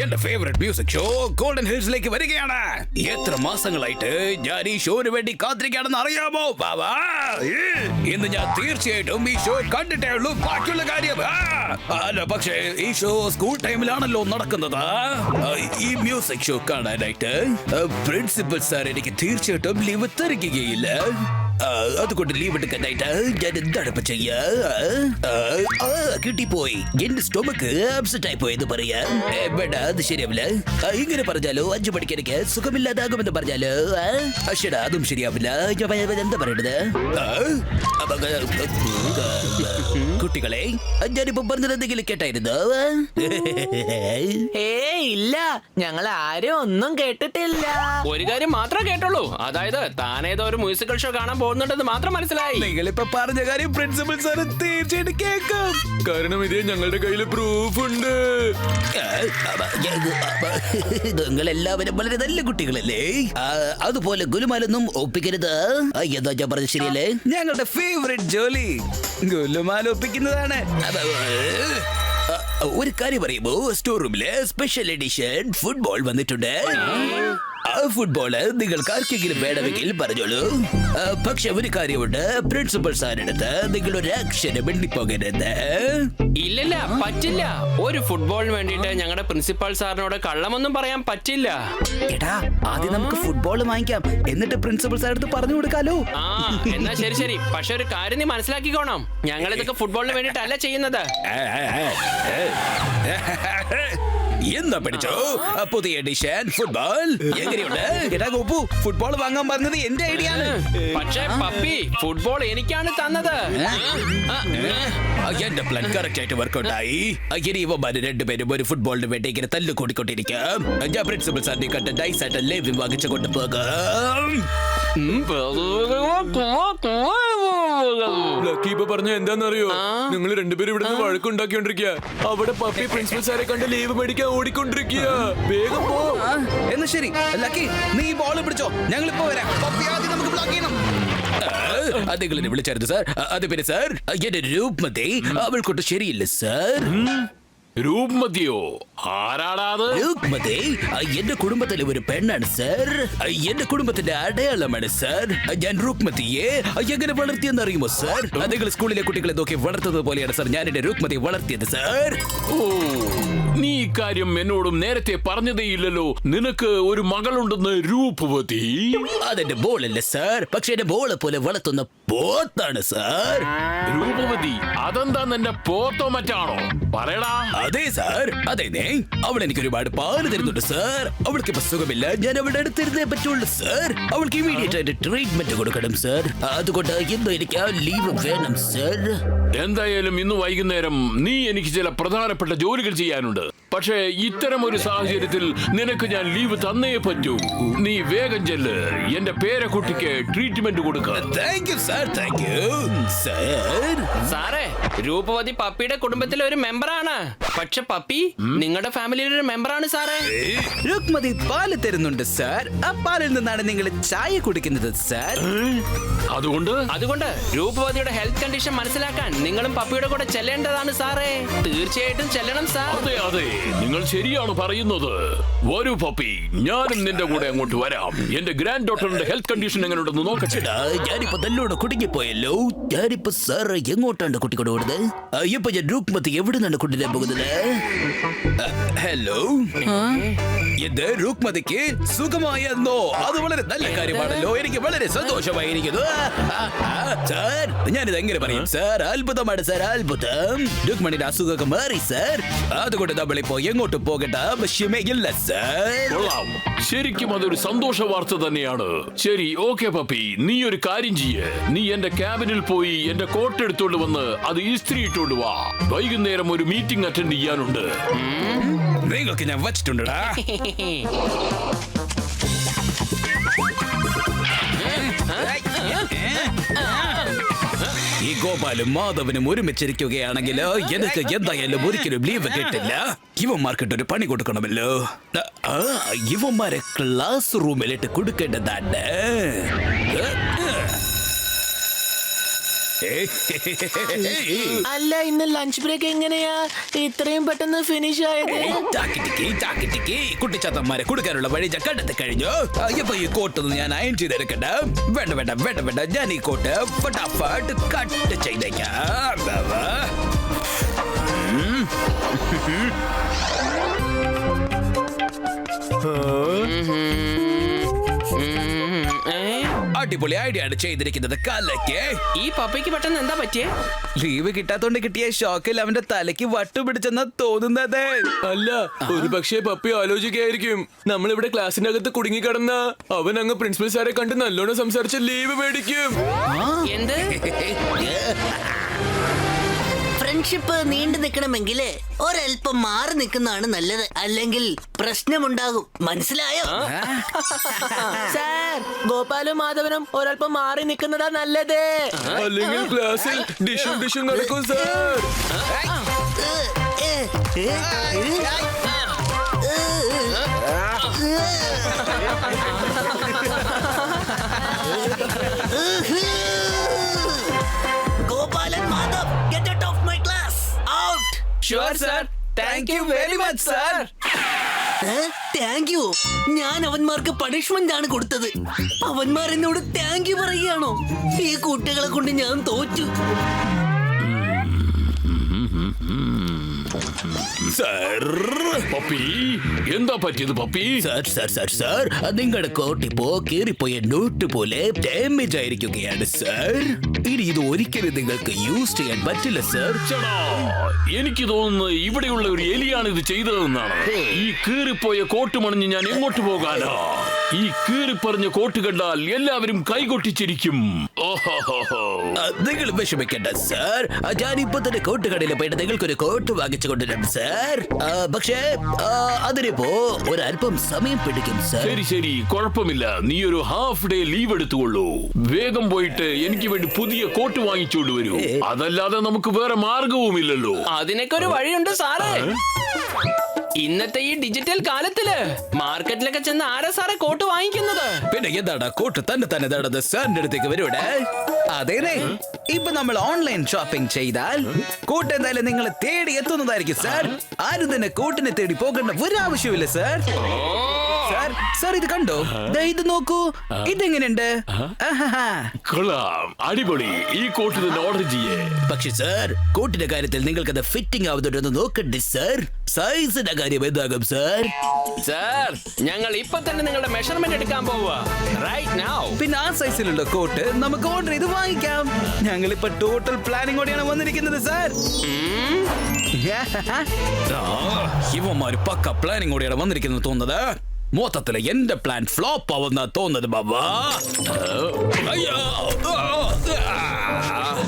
എന്റെ favourite music show golden ഹിൽസിലേക്ക് വരികയാണ്. എത്ര മാസങ്ങളായിട്ട് ഞാൻ ഈ ഷോന് വേണ്ടി കാത്തിരിക്കുകയാണെന്ന് അറിയാമോ ബാബാ? ഇന്ന് ഞാൻ തീർച്ചയായിട്ടും ഈ ഷോ കണ്ടിട്ടേ ഉള്ളൂ. ബാക്കിയുള്ള കാര്യം അല്ല, പക്ഷേ ഈ ഷോ സ്കൂൾ ടൈമിലാണല്ലോ നടക്കുന്നത്. ഈ മ്യൂസിക് ഷോ കാണാനായിട്ട് പ്രിൻസിപ്പൽ സാർ എനിക്ക് തീർച്ചയായിട്ടും ലീവ് തരികയില്ല. അതുകൊണ്ട് ലീവ് എടുക്കാനായിട്ട് ഞാൻ എന്താണ് ഇപ്പൊ ചെയ്യാ? കിട്ടിപ്പോയി. എന്റെ സ്റ്റൊമക്ക് അപ്സെറ്റ് ആയി പോയെന്ന് പറയാ. വേണ്ട, അത് ശരിയാവില്ല. ഇങ്ങനെ പറഞ്ഞാലോ 5 മണിക്ക് എനിക്ക് സുഖമില്ലാതാകുമെന്ന് പറഞ്ഞാലോ അശ്ശടാ, അതും ശരിയാവില്ല. എന്താ പറയണത്? കുട്ടികളെ, ഞാനിപ്പോ പറഞ്ഞത് എന്തെങ്കിലും കേട്ടായിരുന്നു? ഇല്ല, ഞങ്ങൾ ആരും ഒന്നും കേട്ടിട്ടില്ല. ഒരു കാര്യം മാത്രമേ കേട്ടുള്ളൂ, അതായത് താനേതോ ഒരു മ്യൂസിക്കൽ ഷോ കാണാൻ പോകുന്നുണ്ടെന്ന് മാത്രം മനസ്സിലായി. നിങ്ങളിപ്പോ പറഞ്ഞ കാര്യം പ്രിൻസിപ്പൽ സാർ തീർച്ചയായിട്ടും കേൾക്കും. കാരണം ഇതേ ഞങ്ങളുടെ കയ്യിൽ പ്രൂഫ് ഉണ്ട്. നിങ്ങൾ എല്ലാവരും വളരെ നല്ല കുട്ടികളല്ലേ? അതുപോലെ ഗുലുമാലൊന്നും ഒപ്പിക്കരുത്. എന്താ ഞാൻ പറഞ്ഞത് ശരിയല്ലേ? ഞങ്ങളുടെ ഫേവറേറ്റ് ജോലി ഗുലുമാല ഒപ്പിക്കുന്നതാണ്. ഒരു കാര്യം പറയുമ്പോ സ്റ്റോർ റൂമില് സ്പെഷ്യൽ എഡിഷൻ ഫുട്ബോൾ വന്നിട്ടുണ്ട്. ആ ഫുട്ബോള് നിങ്ങൾക്ക് ആർക്കെങ്കിലും വേണമെങ്കിൽ പറഞ്ഞോളൂ. പക്ഷെ ഒരു കാര്യമുണ്ട്, പ്രിൻസിപ്പൽ സാറിനടുത്ത് നിങ്ങൾ ഒരു അക്ഷരം എണ്ണിപ്പോകരുത്. ഇല്ലില്ല, പറ്റില്ല. ഒരു ഫുട്ബോളിന് വേണ്ടിട്ട് ഞങ്ങളുടെ പ്രിൻസിപ്പൽ സാറിനോട് കള്ളമൊന്നും പറയാൻ പറ്റില്ല. എടാ, ആദ്യം നമുക്ക് ഫുട്ബോൾ വാങ്ങിക്കാം, എന്നിട്ട് പ്രിൻസിപ്പൽ സാറടുത്ത് പറഞ്ഞു കൊടുക്കാലോ. എന്നാ ശരി ശരി. പക്ഷെ ഒരു കാര്യം നീ മനസ്സിലാക്കിക്കോണം, ഞങ്ങൾ ഇതൊക്കെ ഫുട്ബോളിന് വേണ്ടിട്ടല്ല ചെയ്യുന്നത്. എന്താ പഠിച്ചോ? പുതിയ എഡിഷൻ ഫുട്ബോൾ എങ്ങനെയുണ്ട്? എടാ ഗോപു, ഫുട്ബോൾ വാങ്ങാൻ പറഞ്ഞത് എന്റെ ഐഡിയ ആണ്. പക്ഷേ പപ്പി, ഫുട്ബോൾ എനിക്കാണ് തന്നത്. എന്റെ പ്ലാൻ കറക്റ്റ് ആയിട്ട് വർക്ക്ഔട്ട് ആയി. ഇനി ഇവന്മാര് രണ്ടുപേരും ഒരു ഫുട്ബോളിന് വേണ്ടി ഇങ്ങനെ തല്ലു കൂടിക്കൊണ്ടിരിക്കാം. ഞാൻ പ്രിൻസിപ്പൽ സാറിനെ കണ്ട ഡൈസ് ആയിട്ട് ലേവ്യം വാങ്ങിച്ചു കൊണ്ടുപോകാം. ലക്കി ഇപ്പൊ പറഞ്ഞ എന്താന്നറിയോ? നിങ്ങൾ രണ്ടുപേരും ഇവിടുന്ന് വഴക്കുണ്ടാക്കിക്കൊണ്ടിരിക്കുക. അവിടെ പപ്പി പ്രിൻസിപ്പൽ സാറെ കണ്ട് ലീവ് മേടിക്കാൻ ഓടിക്കൊണ്ടിരിക്കുക. വേഗം പോ. എന്നാ ശരി ലക്കി, നീ ബോൾ പിടിച്ചോ, ഞങ്ങൾ ഇപ്പൊ വരാം. പപ്പി ആദ്യം നമുക്ക് ബ്ലോക്ക് ചെയ്യണം. അതെങ്കിലും വിളിച്ചായിരുന്നു സാർ. അത് പിന്നെ സാർ, എന്റെ രൂപമതി അവൾക്കൊട്ട് ശരിയില്ല സാർ. രൂപമതിയോ? ആരാടാത്? രൂപമതി എന്റെ കുടുംബത്തിലെ ഒരു പെണ്ണാണ് സാർ. എന്റെ കുടുംബത്തിന്റെ അടയാളമാണ് സാർ. ഞാൻ രൂപമതിയെ എങ്ങനെ വളർത്തിയെന്ന് അറിയുമോ സാർ? നിങ്ങൾ സ്കൂളിലെ കുട്ടികളെ നോക്കി വളർത്തുന്നത് പോലെയാണ് സാർ ഞാൻ എന്റെ രൂപമതിയെ വളർത്തിയത് സാർ. ഓ, നീ ഇക്കാര്യം എന്നോടും നേരത്തെ പറഞ്ഞതേ ഇല്ലല്ലോ. നിനക്ക് ഒരു മകളുണ്ടെന്ന് രൂപവതി. അതെന്റെ ബോളല്ല സാർ, പക്ഷെ എന്റെ ബോളെ പോലെ വളർത്തുന്ന പോത്താണ് സാർ. രൂപവതി, അതെന്താ നിന്റെ പോത്തോ മറ്റാണോ? പറയടാ. അതെ സാർ, അതെ. അവൾ എനിക്ക് ഒരുപാട് പാല് തരുന്നുണ്ട് സാർ. അവൾക്ക് ഇപ്പൊ സുഖമില്ല, ഞാൻ അവളുടെ അടുത്തിരുന്നേ പറ്റുള്ളൂ സാർ. അവൾക്ക് ഇമീഡിയറ്റ് ആയിട്ട് ട്രീറ്റ്മെന്റ് കൊടുക്കണം സാർ. അതുകൊണ്ട് ഇന്ന് എനിക്ക് ആ ലീവ് വേണം സാർ. എന്തായാലും ഇന്ന് വൈകുന്നേരം നീ എനിക്ക് ചില പ്രധാനപ്പെട്ട ജോലികൾ ചെയ്യാനുണ്ട്. പക്ഷേ ഇത്തരം ഒരു സാഹചര്യത്തിൽ നിനക്ക് ഞാൻ ലീവ് തന്നേ പറ്റൂ. നീ വേഗം ചെല്ല്, എന്റെ പേരക്കുട്ടിക്ക് ട്രീറ്റ്മെന്റ് കൊടുക്കുക. Thank you sir, thank you sir. സാറേ, രൂപവതി പപ്പിയുടെ കുടുംബത്തിലെ ഒരു മെമ്പറാണ്. പക്ഷെ പപ്പി നിങ്ങളുടെ ഫാമിലിയിലെ ഒരു മെമ്പറാണ് സാറേ. രുക്മതി പാല് തരുന്നുണ്ട് സാർ. ആ പാലിൽ നിന്നാണ് നിങ്ങൾ ചായ കുടിക്കുന്നത് സാർ. അതുകൊണ്ട് രൂപവതിയുടെ ഹെൽത്ത് കണ്ടീഷൻ മനസ്സിലാക്കാൻ നിങ്ങളും പപ്പിയുടെ കൂടെ ചെല്ലേണ്ടതാണ് സാറേ. തീർച്ചയായിട്ടും ചെല്ലണം സാർ. അതെ അതെ, നിങ്ങൾ ശരിയാണ് പറയുന്നത്. വരൂ പപ്പി, ഞാനും നിന്റെ കൂടെ അങ്ങോട്ട് വരാം. എന്റെ ഗ്രാൻഡ് ഡോട്ടറിന്റെ ഹെൽത്ത് കണ്ടീഷൻ എങ്ങനെയുണ്ടെന്ന് നോക്കട്ടെ. ഞാനിപ്പോ നല്ലോണം കുടുങ്ങിപ്പോയല്ലോ. ഞാനിപ്പോ സാർ എങ്ങോട്ടാണ് കുട്ടിക്കൊണ്ട് ഓടുന്നത്? ഇപ്പൊ ഞാൻ രുക്മതി എവിടെ നിന്നാണ് കൊണ്ടുവരാൻ പോകുന്നത്? ഹലോ, ഇത് രുക്മതിക്ക് സുഖമായെന്നോ? അത് വളരെ നല്ല കാര്യമാണല്ലോ. എനിക്ക് വളരെ സന്തോഷമായിരിക്കുന്നു സാർ. ഞാനിത് എങ്ങനെ പറയും സാർ? അത്ഭുതമാണ് സാർ, അത്ഭുതം. രുക്മണിയുടെ അസുഖമൊക്കെ മാറി സാർ. അതുകൊണ്ട് നമ്മളിപ്പോ എങ്ങോട്ട് പോകേണ്ട ആവശ്യമേ ഇല്ല സാർ. ശരിക്കും അതൊരു സന്തോഷ വാർത്ത തന്നെയാണ്. ശരി, ഓക്കെ പപ്പി, നീ ഒരു കാര്യം ചെയ്യ്. നീ എന്റെ ക്യാബിനിൽ പോയി എന്റെ കോട്ട് എടുത്തോണ്ട് വന്ന് അത് ഇസ്ത്രി ഇട്ടോണ്ട് വാ. വൈകുന്നേരം ഒരു മീറ്റിംഗ് അറ്റൻഡ് ചെയ്യാനുണ്ട്. നിങ്ങൾക്ക് ഞാൻ വച്ചിട്ടുണ്ടടാ. ഈ ഗോപാലും മാധവനും ഒരുമിച്ചിരിക്കുകയാണെങ്കിൽ എനിക്ക് എന്തായാലും ഒരിക്കലും ലീവ് കിട്ടില്ല. ഇവന്മാർക്കിട്ടൊരു പണി കൊടുക്കണമല്ലോ. ഇവന്മാരെ ക്ലാസ് റൂമിലിട്ട് കൊടുക്കേണ്ടതാണ്. അല്ല ഇന്ന് ലഞ്ച് ബ്രേക്ക് എങ്ങനെയാ ഇത്രയും പെട്ടെന്ന് ഫിനിഷ് ആയത്? കുട്ടിച്ചാത്തന്മാരെ കൊടുക്കാനുള്ള വഴി ഞാൻ കണ്ടെത്തി കഴിഞ്ഞു. ഇപ്പൊ ഈ കോട്ടൊന്നും ഞാൻ അയൺ ചെയ്തെടുക്കണ്ട. വേണ്ട വേണ്ട വേണ്ട വേണ്ട, ഞാൻ ഈ കോട്ട് ഫട്ടാഫട്ട് കട്ട് ചെയ്തേക്കാം. അടിപൊളി ഐഡിയ ആണ് ചെയ്തിരിക്കുന്നത്. കലക്ക് ഈ പപ്പയ്ക്ക് പെട്ടെന്ന് എന്താ പറ്റിയേ? ലീവ് കിട്ടാത്തോണ്ട് കിട്ടിയ ഷോക്കിൽ അവന്റെ തലയ്ക്ക് വട്ടുപിടിച്ചെന്നാ തോന്നുന്നത്. അല്ല, ഒരു പക്ഷേ പപ്പി ആലോചിക്കായിരിക്കും നമ്മളിവിടെ ക്ലാസ്സിനകത്ത് കുടുങ്ങിക്കിടന്ന അവൻ അങ്ങ് പ്രിൻസിപ്പൽ സാറെ കണ്ട് നല്ലോണം സംസാരിച്ച് ലീവ് മേടിക്കും. എന്ത്? ഫ്രണ്ട്ഷിപ്പ് നീണ്ടു നിൽക്കണമെങ്കിൽ ഒരൽപ്പം മാറി നിൽക്കുന്നതാണ് നല്ലത്, അല്ലെങ്കിൽ പ്രശ്നമുണ്ടാകും. മനസ്സിലായോ? സാർ, ഗോപാലും മാധവനും ഒരൽപ്പം മാറി നിൽക്കുന്നതാ നല്ലത്. അല്ലെങ്കിൽ ക്ലാസ്സിൽ ഡിഷും നടക്കും sir. Gopalan Madhav, get out of my class. Out. Sure sir. Thank you very much sir. Thank you. ഞാൻ അവന്മാർക്ക് പണിഷ്മെന്റ് ആണ് കൊടുത്തത്. അവന്മാർ എന്നോട് താങ്ക് യു പറയുകയാണോ? ഈ കുട്ടികളെ കൊണ്ട് ഞാൻ തോറ്റു. സർ, പപ്പി എന്താ പറ്റിയത് puppy? Sir sir sir sir, നിങ്ങളുടെ കോട്ടിപ്പോ കീറിപ്പോയ നോട്ട് പോലെ ഡാമേജ് ആയിരിക്കുകയാണ് സർ. ഇനി ഇത് ഒരിക്കലും നിങ്ങൾക്ക് യൂസ് ചെയ്യാൻ പറ്റില്ല സർ. ചേടാ, എനിക്ക് തോന്നുന്നത് ഇവിടെയുള്ള ഒരു എലിയാണ് ഇത് ചെയ്തതെന്നാണ്. ഈ കീറിപ്പോയ കോട്ട് മണിഞ്ഞ് ഞാൻ എങ്ങോട്ട് പോകാനാ? ഈ കീറിപ്പറഞ്ഞ കോട്ട് കണ്ടാൽ എല്ലാവരും കൈകൊട്ടിച്ചിരിക്കും. നിങ്ങൾ വിഷമിക്കണ്ട സർ, ഞാൻ ഇപ്പൊ തന്നെ കോട്ട് കടയിൽ പോയിട്ട് നിങ്ങൾക്കൊരു കോട്ട് വാങ്ങിച്ചു കൊണ്ടുവരാം സർ. പക്ഷേ അതിനിപ്പോ ഒരല്പം സമയം പിടിക്കും സർ. ശരി ശരി, കുഴപ്പമില്ല. നീ ഒരു ഹാഫ് ഡേ ലീവ് എടുത്തുകൊള്ളൂ. വേഗം പോയിട്ട് എനിക്ക് വേണ്ടി പുതിയ കോട്ട് വാങ്ങിച്ചോണ്ട് വരൂ. അതല്ലാതെ നമുക്ക് വേറെ മാർഗവുമില്ലല്ലോ. അതിനൊക്കെ ഒരു വഴിയുണ്ട് സാറേ. ഇന്നത്തെ ഈ ഡിജിറ്റൽ കാലത്തില് മാർക്കറ്റിലൊക്കെ ചെന്ന് ആരാ സാറേ കോട്ട് വാങ്ങിക്കുന്നത്? പിന്നെ എന്താണ് കോട്ട് തന്നെ തന്നെ തടത് സാറിന്റെ അടുത്തേക്ക് വരൂടെ? അതേനെ, ഇപ്പൊ നമ്മൾ ഓൺലൈൻ ഷോപ്പിംഗ് ചെയ്താൽ കോട്ട് എന്തായാലും നിങ്ങളെ തേടി എത്തുന്നതായിരിക്കും സാർ. ആരും തന്നെ കോട്ടിനെ തേടി പോകേണ്ട ഒരു ആവശ്യമില്ല സാർ. സാർ സാർ ഇത് കണ്ടോ? ദേ ഇത് നോക്കൂ, ഇതെങ്ങനെയുണ്ട്? കൊള്ളാം, അടിപൊളി. ഈ കോട്ട് തന്നെ ഓർഡർ ചെയ്യേ. പക്ഷെ സാർ, കോട്ടിന്റെ കാര്യത്തിൽ നിങ്ങൾക്കത് ഫിറ്റിംഗ് ആവുന്നുണ്ടെന്ന് നോക്കണ്ടേ സാർ? സൈസിന്റെ കാര്യം എന്താകും സാർ? സാർ, ഞങ്ങൾ ഇപ്പൊ തന്നെ നിങ്ങളുടെ മെഷർമെന്റ് എടുക്കാൻ പോവാ. Right now. പിന്നെ ആ സൈസിലുള്ള കോട്ട് നമുക്ക് ഓർഡർ ചെയ്ത് വാങ്ങിക്കാം. ഞങ്ങളിപ്പോ ടോട്ടൽ പ്ലാനിങ്ങോടെയാണ് വന്നിരിക്കുന്നത് സാർ. ഇവന്മാര് പക്ക പ്ലാനിങ്ങോടെയാണ് വന്നിരിക്കുന്നത് തോന്നുന്നത്. മൊത്തത്തില് എന്റെ പ്ലാൻ ഫ്ലോപ്പ് ആവുന്ന തോന്നുന്നത് ബാബാ.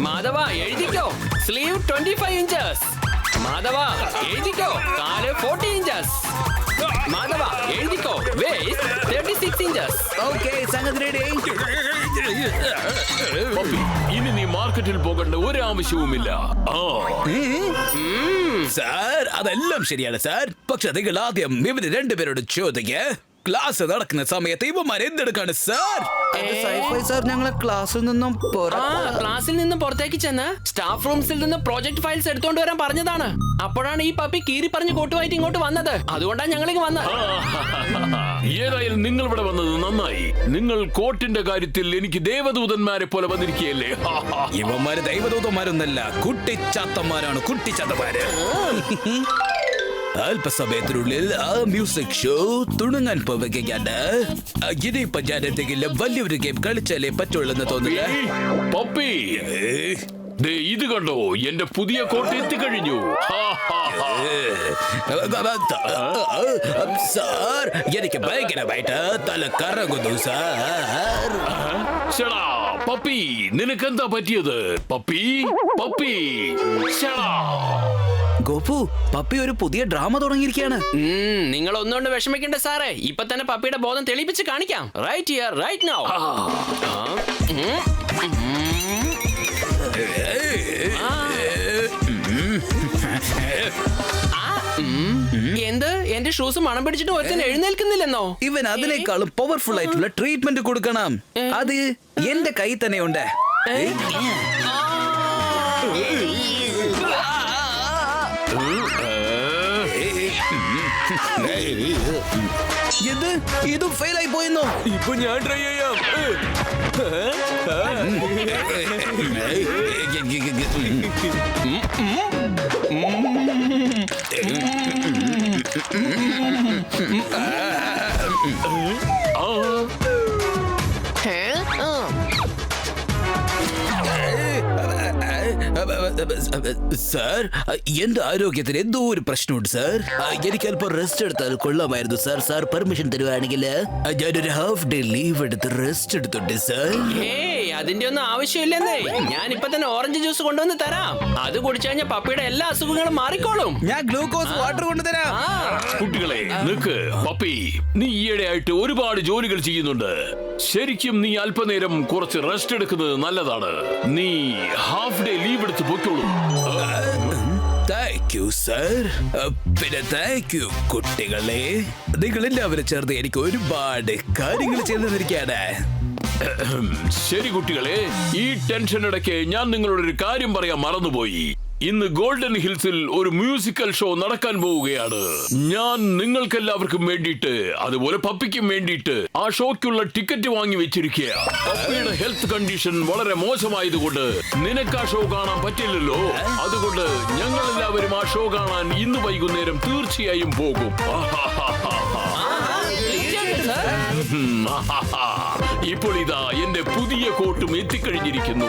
മാധവ എഴുതിക്കോ, സ്ലീവ് 25 inches. മാധവ എഴുതിക്കോ, കാല് 40 inches. മാധവ എഴുതിക്കോ, വേസ്റ്റ് 36 inches. ഓക്കേ, സംഗതി റെഡി. പപ്പി, ഇനി നീ മാർക്കറ്റിൽ പോകേണ്ട ഒരു ആവശ്യവുമില്ല. സാർ, അതെല്ലാം ശരിയാണ് സാർ. പക്ഷെ നിങ്ങൾ ആദ്യം ഇവര് രണ്ടുപേരോട് ചോദിക്കേ, ക്ലാസ് നടക്കുന്ന സമയത്ത് ഇവന്മാർ എന്തെടുക്കാണ് സാർ? സാർ, ഞങ്ങളെ ക്ലാസ്സിൽ നിന്നും ക്ലാസ്സിൽ നിന്ന് പുറത്തേക്ക് ചെന്ന് സ്റ്റാഫ് റൂംസിൽ നിന്ന് പ്രോജക്ട് ഫയൽസ് എടുത്തോണ്ട് വരാൻ പറഞ്ഞതാണ്. അപ്പോഴാണ് ഈ പപ്പി കീറി പറഞ്ഞ് കോട്ടുമായിട്ട് ഇങ്ങോട്ട് വന്നത്. അതുകൊണ്ടാണ് ഞങ്ങളിങ്ങ് വന്നത്. ഏതായാലും നിങ്ങൾ ഇവിടെ വന്നത് നന്നായി. നിങ്ങൾ കോട്ടിന്റെ കാര്യത്തിൽ എനിക്ക് ദേവദൂതന്മാരെ പോലെ വന്നിരിക്കുകയല്ലേ? ഇവന്മാര് ദൈവദൂതന്മാരൊന്നല്ല, കുട്ടിച്ചാത്തന്മാരാണ്. കുട്ടിച്ചാത്തന്മാര്. അല്പസമയത്തിനുള്ളിൽ ആ മ്യൂസിക് ഷോ തുടങ്ങാൻ പോവുകയാണ്. ഇനിയിപ്പോ ഞാൻ എന്തെങ്കിലും വലിയൊരു ഗെയിം കളിച്ചാലേ പറ്റുള്ളെന്ന് തോന്നുന്നു. പപ്പി, ദേ ഇത് കണ്ടോ, എന്റെ പുതിയ കോട്ട് എത്തിക്കഴിഞ്ഞു. സാർ, എനിക്ക് ഭയങ്കരമായിട്ട് തല കറങ്ങുന്നു സാർ. ചേടാ പപ്പി, നിനക്കെന്താ പറ്റിയത്? പപ്പി പപ്പി, ചേടാ. ഗോപു, പപ്പി ഒരു പുതിയ ഡ്രാമ തുടങ്ങിയിരിക്കുകയാണ്. നിങ്ങൾ ഒന്നുകൊണ്ട് വിഷമിക്കണ്ട സാറേ. ഇപ്പൊ തന്നെ പപ്പിയുടെ ബോധം തെളിയിപ്പിച്ച് കാണിക്കാം. Right here, right now. എന്ത്, എന്റെ ഷൂസ് മണം പിടിച്ചിട്ട് ഒരുത്തൻ എഴുന്നേൽക്കുന്നില്ലെന്നോ? ഇവൻ അതിനേക്കാളും പവർഫുൾ ആയിട്ടുള്ള ട്രീറ്റ്മെന്റ് കൊടുക്കണം. അത് എന്റെ കൈ തന്നെയുണ്ട്. എന്ത് ഇതും ഫെയിൽ ആയി പോയെന്നോ? ഇപ്പൊ ഞാൻ ട്രൈ ചെയ്യാം. സാർ, എന്റെ ആരോഗ്യത്തിന് എന്തോ ഒരു പ്രശ്നമുണ്ട് സാർ. എനിക്ക് അല്പം റെസ്റ്റ് എടുത്താൽ കൊള്ളാമായിരുന്നു സാർ. സാർ പെർമിഷൻ തരുവാണെങ്കിൽ ഞാനൊരു ഹാഫ് ഡേ ലീവ് എടുത്ത് റെസ്റ്റ് എടുത്തോട്ടെ സാർ. ഏയ് അതിന്റെ ഒന്നും ആവശ്യമില്ലെന്നേ. ഞാൻ ഇപ്പൊ തന്നെ ഓറഞ്ച് ജ്യൂസ് കൊണ്ടുവന്ന് തരാം. അത് കുടിച്ചു കഴിഞ്ഞാൽ പപ്പിയുടെ എല്ലാ അസുഖങ്ങളും മാറിക്കോളും. ഞാൻ ഗ്ലൂക്കോസ് വാട്ടർ കൊണ്ടുതരാം. കുട്ടികളെ നിക്ക്. പപ്പി, നീ ഈയിടെയായിട്ട് ഒരുപാട് ജോലികൾ ചെയ്യുന്നുണ്ട്. ശരിക്കും നീ അല്പനേരം കുറച്ച് റെസ്റ്റ് എടുക്കുന്നത് നല്ലതാണ്. നീ ഹാഫ് ഡേ ലീവ് എടുത്ത് പൊയ്ക്കോളൂ. Thank you sir. പിന്നെ താങ്ക് യു കുട്ടികളെ. നിങ്ങൾ എല്ലാവരും ചേർന്ന് എനിക്ക് ഒരുപാട് കാര്യങ്ങൾ ചെയ്തിരിക്കാണ്. ശരി കുട്ടികളെ, ഈ ടെൻഷൻ ഇടയ്ക്ക് ഞാൻ നിങ്ങളോട് ഒരു കാര്യം പറയാൻ മറന്നുപോയി. ഇന്ന് ഗോൾഡൻ ഹിൽസിൽ ഒരു മ്യൂസിക്കൽ ഷോ നടക്കാൻ പോവുകയാണ്. ഞാൻ നിങ്ങൾക്കെല്ലാവർക്കും വേണ്ടിയിട്ട്, അതുപോലെ പപ്പിക്കും വേണ്ടിയിട്ട് ആ ഷോയ്ക്കുള്ള ടിക്കറ്റ് വാങ്ങി വെച്ചിരിക്കുക. പപ്പിയുടെ ഹെൽത്ത് കണ്ടീഷൻ വളരെ മോശമായതുകൊണ്ട് നിനക്ക് ആ ഷോ കാണാൻ പറ്റില്ലല്ലോ. അതുകൊണ്ട് ഞങ്ങൾ എല്ലാവരും ആ ഷോ കാണാൻ ഇന്ന് വൈകുന്നേരം തീർച്ചയായും പോകും. ഇപ്പോൾ ഇതാ എന്റെ പുതിയ കോട്ടും എത്തിക്കഴിഞ്ഞിരിക്കുന്നു.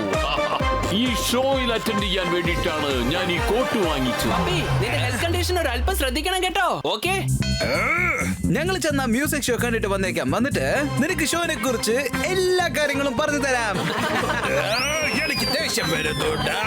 ഈ ഷോയിൽ അറ്റൻഡ് ചെയ്യാൻ വേണ്ടിയിട്ടാണ് ഞാൻ ഈ കോട്ട് വാങ്ങിച്ചത്. പപ്പി, നിന്റെ ഹെൽത്ത് കണ്ടീഷൻ ഒരു അല്പം ശ്രദ്ധിക്കണം കേട്ടോ. ഓക്കെ, ഞങ്ങൾ ചെന്ന മ്യൂസിക് ഷോ കണ്ടിട്ട് വന്നേക്കാം. വന്നിട്ട് നിനക്ക് ഷോനെ കുറിച്ച് എല്ലാ കാര്യങ്ങളും പറഞ്ഞു തരാം. എനിക്ക് ദേഷ്യം വരുന്നുണ്ട്.